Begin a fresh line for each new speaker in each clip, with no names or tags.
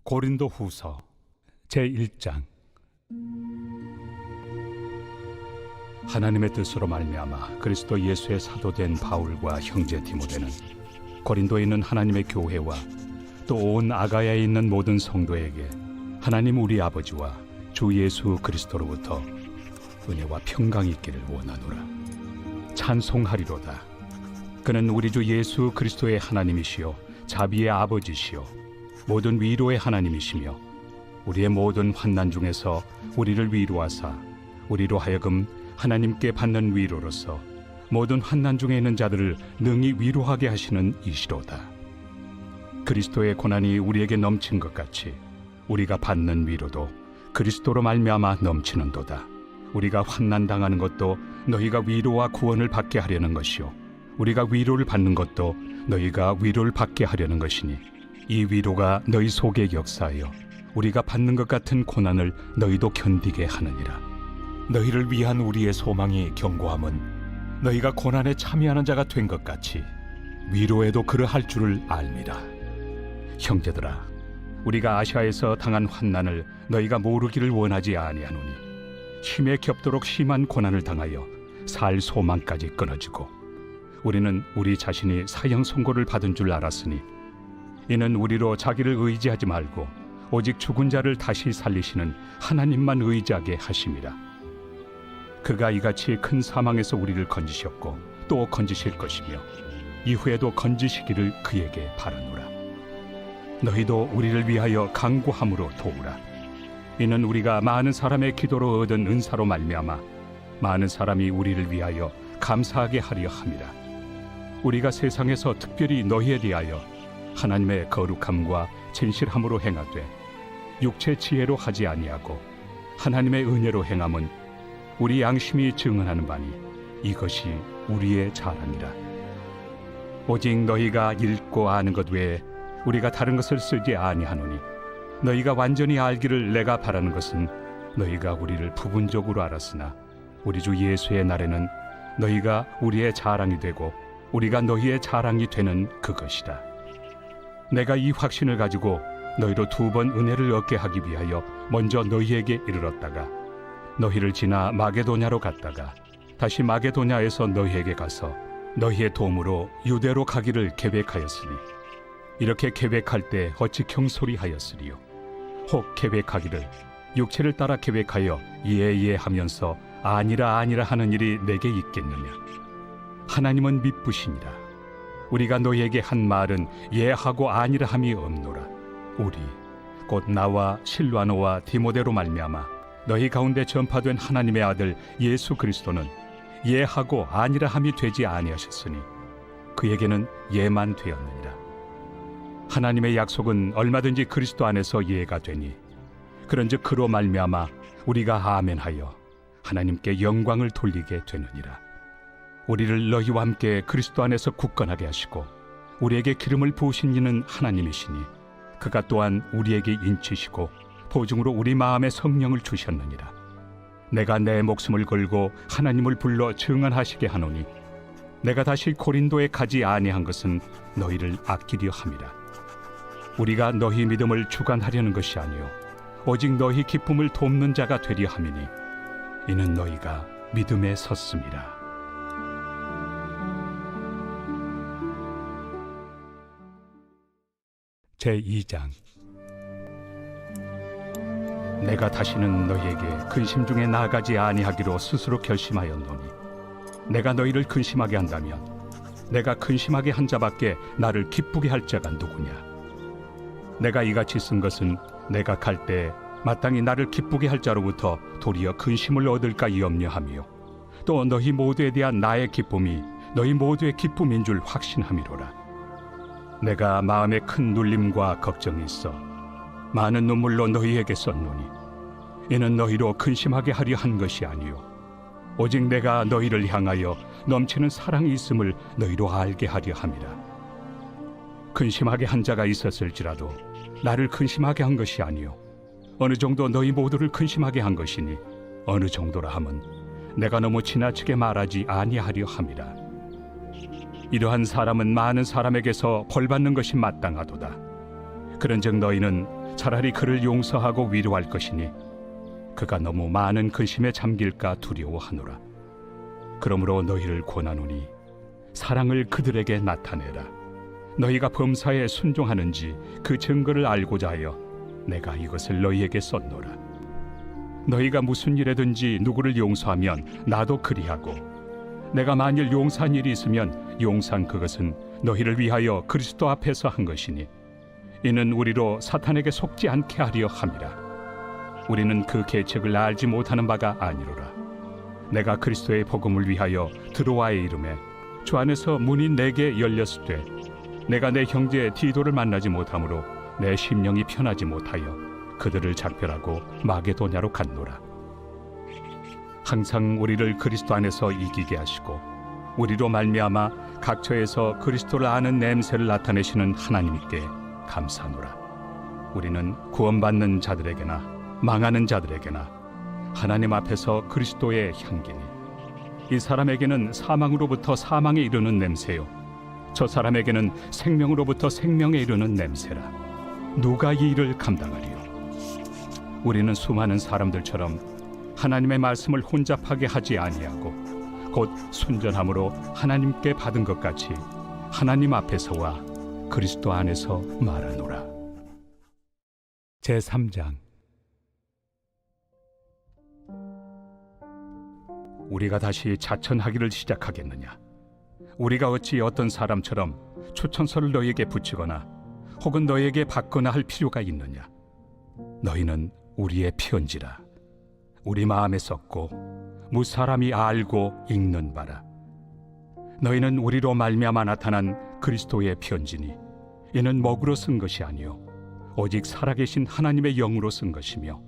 고린도후서 제1장. 하나님의 뜻으로 말미암아 그리스도 예수의 사도된 바울과 형제 디모데는 고린도에 있는 하나님의 교회와 또 온 아가야에 있는 모든 성도에게 하나님 우리 아버지와 주 예수 그리스도로부터 은혜와 평강이 있기를 원하노라. 찬송하리로다. 그는 우리 주 예수 그리스도의 하나님이시요 자비의 아버지시요 모든 위로의 하나님이시며 우리의 모든 환난 중에서 우리를 위로하사 우리로 하여금 하나님께 받는 위로로서 모든 환난 중에 있는 자들을 능히 위로하게 하시는 이시로다. 그리스도의 고난이 우리에게 넘친 것 같이 우리가 받는 위로도 그리스도로 말미암아 넘치는도다. 우리가 환난 당하는 것도 너희가 위로와 구원을 받게 하려는 것이요 우리가 위로를 받는 것도 너희가 위로를 받게 하려는 것이니 이 위로가 너희 속에 역사하여 우리가 받는 것 같은 고난을 너희도 견디게 하느니라. 너희를 위한 우리의 소망이 견고함은 너희가 고난에 참여하는 자가 된 것 같이 위로에도 그러할 줄을 알미라. 형제들아, 우리가 아시아에서 당한 환난을 너희가 모르기를 원하지 아니하노니 힘에 겹도록 심한 고난을 당하여 살 소망까지 끊어지고 우리는 우리 자신이 사형 선고를 받은 줄 알았으니 이는 우리로 자기를 의지하지 말고 오직 죽은 자를 다시 살리시는 하나님만 의지하게 하심이라. 그가 이같이 큰 사망에서 우리를 건지셨고 또 건지실 것이며 이후에도 건지시기를 그에게 바라노라. 너희도 우리를 위하여 간구함으로 도우라. 이는 우리가 많은 사람의 기도로 얻은 은사로 말미암아 많은 사람이 우리를 위하여 감사하게 하려 함이라. 우리가 세상에서 특별히 너희에 대하여 하나님의 거룩함과 진실함으로 행하되 육체 지혜로 하지 아니하고 하나님의 은혜로 행함은 우리 양심이 증언하는 바니 이것이 우리의 자랑이라. 오직 너희가 읽고 아는 것 외에 우리가 다른 것을 쓰지 아니하노니 너희가 완전히 알기를 내가 바라는 것은 너희가 우리를 부분적으로 알았으나 우리 주 예수의 날에는 너희가 우리의 자랑이 되고 우리가 너희의 자랑이 되는 그것이라. 내가 이 확신을 가지고 너희로 2번 은혜를 얻게 하기 위하여 먼저 너희에게 이르렀다가 너희를 지나 마게도냐로 갔다가 다시 마게도냐에서 너희에게 가서 너희의 도움으로 유대로 가기를 계획하였으니 이렇게 계획할 때 어찌 경솔이하였으리요. 혹 계획하기를 육체를 따라 계획하여 예하면서 아니라 하는 일이 내게 있겠느냐. 하나님은 미쁘시니라. 우리가 너희에게 한 말은 예하고 아니라 함이 없노라. 우리 곧 나와 실와노와 디모데로 말미암아 너희 가운데 전파된 하나님의 아들 예수 그리스도는 예하고 아니라 함이 되지 아니하셨으니 그에게는 예만 되었느니라. 하나님의 약속은 얼마든지 그리스도 안에서 예가 되니 그런즉 그로 말미암아 우리가 아멘하여 하나님께 영광을 돌리게 되느니라. 우리를 너희와 함께 그리스도 안에서 굳건하게 하시고 우리에게 기름을 부으신 이는 하나님이시니 그가 또한 우리에게 인치시고 보증으로 우리 마음에 성령을 주셨느니라. 내가 내 목숨을 걸고 하나님을 불러 증언하시게 하노니 내가 다시 고린도에 가지 아니한 것은 너희를 아끼려 함이라. 우리가 너희 믿음을 주관하려는 것이 아니요 오직 너희 기쁨을 돕는 자가 되려 함이니 이는 너희가 믿음에 섰음이라. 제2장. 내가 다시는 너희에게 근심 중에 나아가지 아니하기로 스스로 결심하였노니 내가 너희를 근심하게 한다면 내가 근심하게 한 자밖에 나를 기쁘게 할 자가 누구냐. 내가 이같이 쓴 것은 내가 갈 때 마땅히 나를 기쁘게 할 자로부터 도리어 근심을 얻을까 염려하며 또 너희 모두에 대한 나의 기쁨이 너희 모두의 기쁨인 줄 확신함이로라. 내가 마음에 큰 눌림과 걱정이 있어 많은 눈물로 너희에게 썼노니 이는 너희로 근심하게 하려 한 것이 아니요 오직 내가 너희를 향하여 넘치는 사랑이 있음을 너희로 알게 하려 함이라. 근심하게 한 자가 있었을지라도 나를 근심하게 한 것이 아니요 어느 정도 너희 모두를 근심하게 한 것이니 어느 정도라 함은 내가 너무 지나치게 말하지 아니하려 함이라. 이러한 사람은 많은 사람에게서 벌받는 것이 마땅하도다. 그런즉 너희는 차라리 그를 용서하고 위로할 것이니 그가 너무 많은 근심에 잠길까 두려워하노라. 그러므로 너희를 권하노니 사랑을 그들에게 나타내라. 너희가 범사에 순종하는지 그 증거를 알고자 하여 내가 이것을 너희에게 썼노라. 너희가 무슨 일에든지 누구를 용서하면 나도 그리하고, 내가 만일 용서한 일이 있으면 용서한 그것은 너희를 위하여 그리스도 앞에서 한 것이니 이는 우리로 사탄에게 속지 않게 하려 함이라. 우리는 그 계책을 알지 못하는 바가 아니로라. 내가 그리스도의 복음을 위하여 드로아에 이름에 주 안에서 문이 내게 열렸을 때 내가 내 형제 디도를 만나지 못하므로 내 심령이 편하지 못하여 그들을 작별하고 마게도냐로 갔노라. 항상 우리를 그리스도 안에서 이기게 하시고 우리로 말미암아 각처에서 그리스도를 아는 냄새를 나타내시는 하나님께 감사하노라. 우리는 구원받는 자들에게나 망하는 자들에게나 하나님 앞에서 그리스도의 향기니, 이 사람에게는 사망으로부터 사망에 이르는 냄새요 저 사람에게는 생명으로부터 생명에 이르는 냄새라. 누가 이 일을 감당하리요? 우리는 수많은 사람들처럼 하나님의 말씀을 혼잡하게 하지 아니하고 곧 순전함으로 하나님께 받은 것 같이 하나님 앞에서와 그리스도 안에서 말하노라. 제3장. 우리가 다시 자천하기를 시작하겠느냐? 우리가 어찌 어떤 사람처럼 추천서를 너희에게 붙이거나 혹은 너희에게 받거나 할 필요가 있느냐? 너희는 우리의 편지라. 우리 마음에 썼고 무사람이 알고 읽는 바라. 너희는 우리로 말미암아 나타난 그리스도의 편지니 이는 먹으로 쓴 것이 아니요 오직 살아계신 하나님의 영으로 쓴 것이며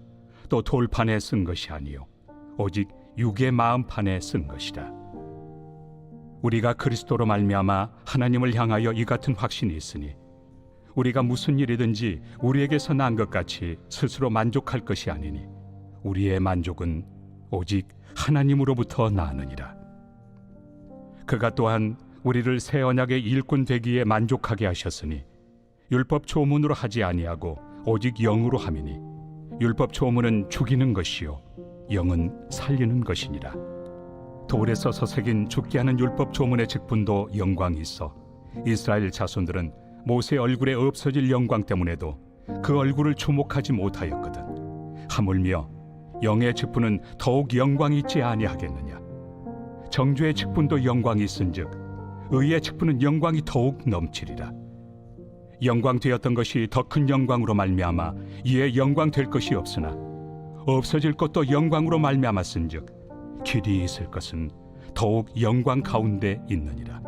또 돌판에 쓴 것이 아니요 오직 육의 마음판에 쓴 것이라. 우리가 그리스도로 말미암아 하나님을 향하여 이 같은 확신이 있으니 우리가 무슨 일이든지 우리에게서 난 것 같이 스스로 만족할 것이 아니니 우리의 만족은 오직 하나님으로부터 나느니라. 그가 또한 우리를 새 언약의 일꾼 되기에 만족하게 하셨으니 율법 조문으로 하지 아니하고 오직 영으로 함이니 율법 조문은 죽이는 것이요 영은 살리는 것이니라. 돌에 써서 새긴 죽게 하는 율법 조문의 직분도 영광이 있어 이스라엘 자손들은 모세 얼굴에 없어질 영광 때문에도 그 얼굴을 주목하지 못하였거든. 하물며 영의 직분은 더욱 영광이 있지 아니하겠느냐? 정죄의 직분도 영광이 있은즉 의의 직분은 영광이 더욱 넘치리라. 영광 되었던 것이 더 큰 영광으로 말미암아 이에 영광 될 것이 없으나 없어질 것도 영광으로 말미암았은즉 길이 있을 것은 더욱 영광 가운데 있느니라.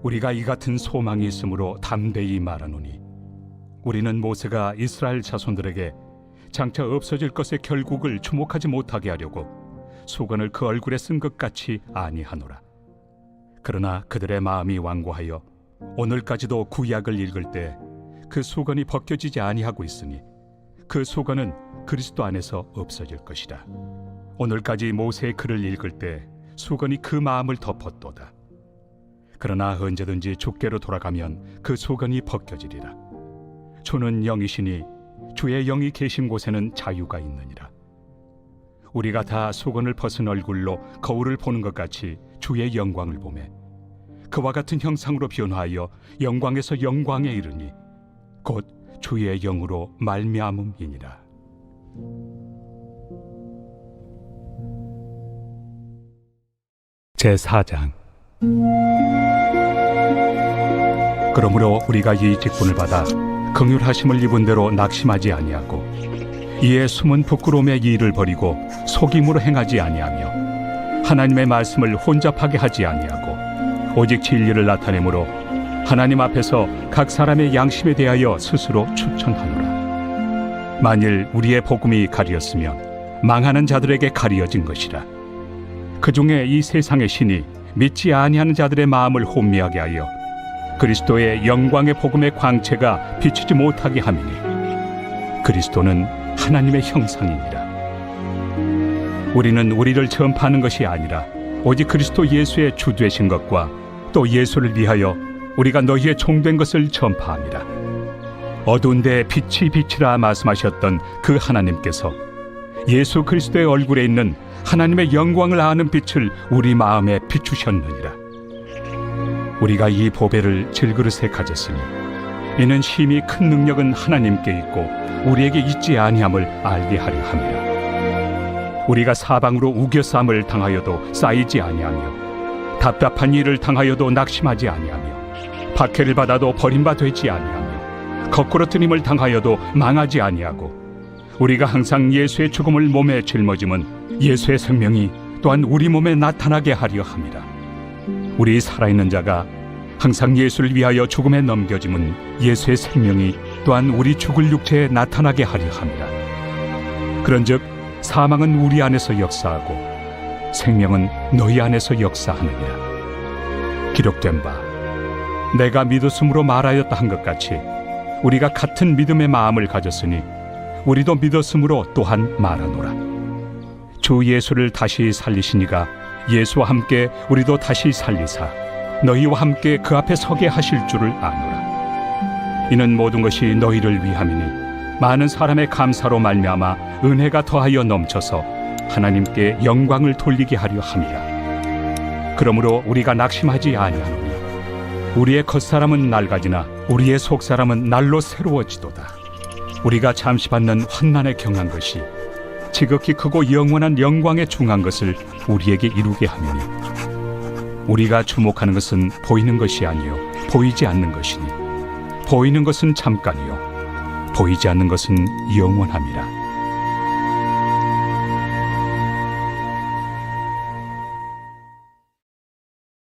우리가 이 같은 소망이 있으므로 담대히 말하노니 우리는 모세가 이스라엘 자손들에게 장차 없어질 것의 결국을 주목하지 못하게 하려고 수건을 그 얼굴에 쓴 것 같이 아니하노라. 그러나 그들의 마음이 완고하여 오늘까지도 구약을 읽을 때 그 수건이 벗겨지지 아니하고 있으니 그 수건은 그리스도 안에서 없어질 것이라. 오늘까지 모세의 글을 읽을 때 수건이 그 마음을 덮었도다. 그러나 언제든지 주께로 돌아가면 그 수건이 벗겨지리라. 주는 영이시니 주의 영이 계신 곳에는 자유가 있느니라. 우리가 다 수건을 벗은 얼굴로 거울을 보는 것 같이 주의 영광을 보매 그와 같은 형상으로 변화하여 영광에서 영광에 이르니 곧 주의 영으로 말미암음이니라. 제4장. 그러므로 우리가 이 직분을 받아 긍휼하심을 입은 대로 낙심하지 아니하고 이에 숨은 부끄러움의 일을 버리고 속임으로 행하지 아니하며 하나님의 말씀을 혼잡하게 하지 아니하고 오직 진리를 나타내므로 하나님 앞에서 각 사람의 양심에 대하여 스스로 추천하노라. 만일 우리의 복음이 가리었으면 망하는 자들에게 가리어진 것이라. 그 중에 이 세상의 신이 믿지 아니하는 자들의 마음을 혼미하게 하여 그리스도의 영광의 복음의 광채가 비치지 못하게 함이니 그리스도는 하나님의 형상이니라. 우리는 우리를 전파하는 것이 아니라 오직 그리스도 예수의 주 되신 것과 또 예수를 위하여 우리가 너희의 종된 것을 전파함이라. 어두운 데 빛이 비치라 말씀하셨던 그 하나님께서 예수 그리스도의 얼굴에 있는 하나님의 영광을 아는 빛을 우리 마음에 비추셨느니라. 우리가 이 보배를 질그릇에 가졌으니 이는 심히 큰 능력은 하나님께 있고 우리에게 있지 아니함을 알게 하려 함이라. 우리가 사방으로 우겨쌈을 당하여도 쌓이지 아니하며 답답한 일을 당하여도 낙심하지 아니하며 박해를 받아도 버림받지 아니하며 거꾸로 뜨임을 당하여도 망하지 아니하고 우리가 항상 예수의 죽음을 몸에 짊어짐은 예수의 생명이 또한 우리 몸에 나타나게 하려 함이라. 우리 살아있는 자가 항상 예수를 위하여 죽음에 넘겨짐은 예수의 생명이 또한 우리 죽을 육체에 나타나게 하려 함이라. 그런즉 사망은 우리 안에서 역사하고 생명은 너희 안에서 역사하느니라. 기록된 바 내가 믿었으므로 말하였다 한 것 같이 우리가 같은 믿음의 마음을 가졌으니 우리도 믿었으므로 또한 말하노라. 주 예수를 다시 살리시니가 예수와 함께 우리도 다시 살리사 너희와 함께 그 앞에 서게 하실 줄을 아노라. 이는 모든 것이 너희를 위함이니 많은 사람의 감사로 말미암아 은혜가 더하여 넘쳐서 하나님께 영광을 돌리게 하려 함이라. 그러므로 우리가 낙심하지 아니하노니 우리의 겉사람은 낡아지나 우리의 속사람은 날로 새로워지도다. 우리가 잠시 받는 환난에 경한 것이 지극히 크고 영원한 영광에 중한 것을 우리에게 이루게 하느니 우리가 주목하는 것은 보이는 것이 아니요 보이지 않는 것이니 보이는 것은 잠깐이요 보이지 않는 것은 영원함이라.